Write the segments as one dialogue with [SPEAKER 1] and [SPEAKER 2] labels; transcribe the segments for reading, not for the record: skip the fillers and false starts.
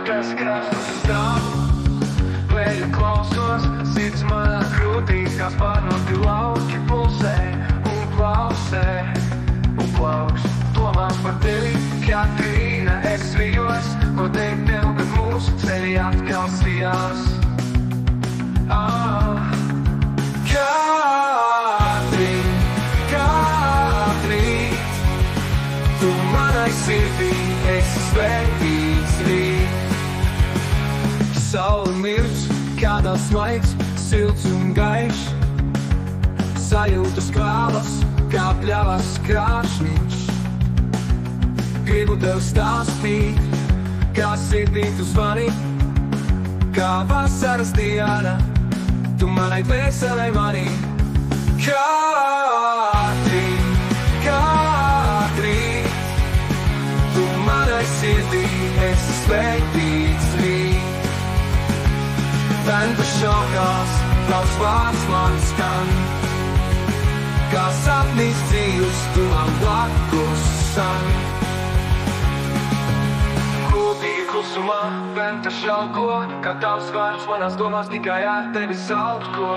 [SPEAKER 1] tas, kas stāv. Vēļu klausos, sirds manā krūtīs, kā spārnoti lauki pulsē un klausē un plauks. Domās par tevi, Katrīna, es vijos, ko teikt tev, kad mūsu ceļi atkal sijās. Katrīna, tu manai sirdī esi svētīts rīt. Saule mirst, kādā smaids, silts un gaišs. Sajūtas kālas, kā pļavas krāšņš. Gribu tev stāstīt, kā sirdī tu zvani, kā vasaras diena, tu manai dvēselei mani. Katrīna, tu manai sirdī esi svētīts rīt. Venta šokās, tavs vārds man skan, kā sapnis dzīvs, tu man blakus san. Krūtī klusumā, venta šauko, kā tavs vārds manās domās tikai ar tevi saltko.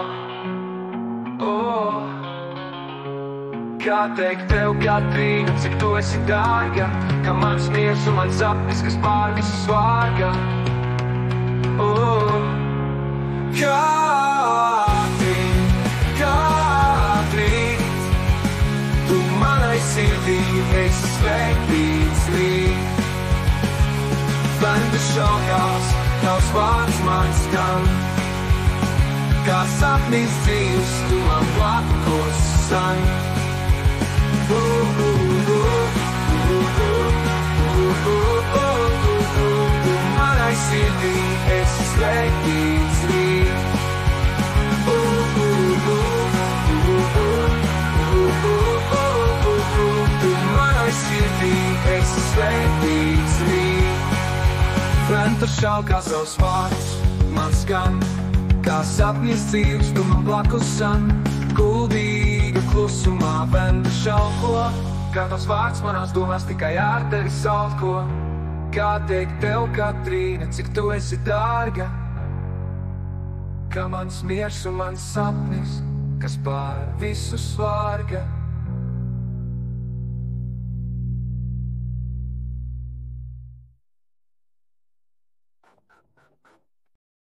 [SPEAKER 1] Kā teikt tev, Katrīna, cik tu esi dārga, kā mans miers un mans sapnis, kas pār visu svārga. Katrīna, tu manai sirdī esi svētīts rīt. Venta šokās, tavs vārds man skan, kā sapnis dzīvs, tu man blakus san. Tu manai sirdī esi svētīts rīt. Tu manai sirdī esi svētīts rīt. Venta šaukās, tavs vārds man skan, kā sapnis dzīvs, tu man blakus san. Guldīga klusumā, venta šauko, kā tavs vārds manās domās tikai ar tevi saltko. Kā teikt tev, Katrīna, cik tu esi dārga, kā mans miers un mans sapnis, kas pār visu svārga.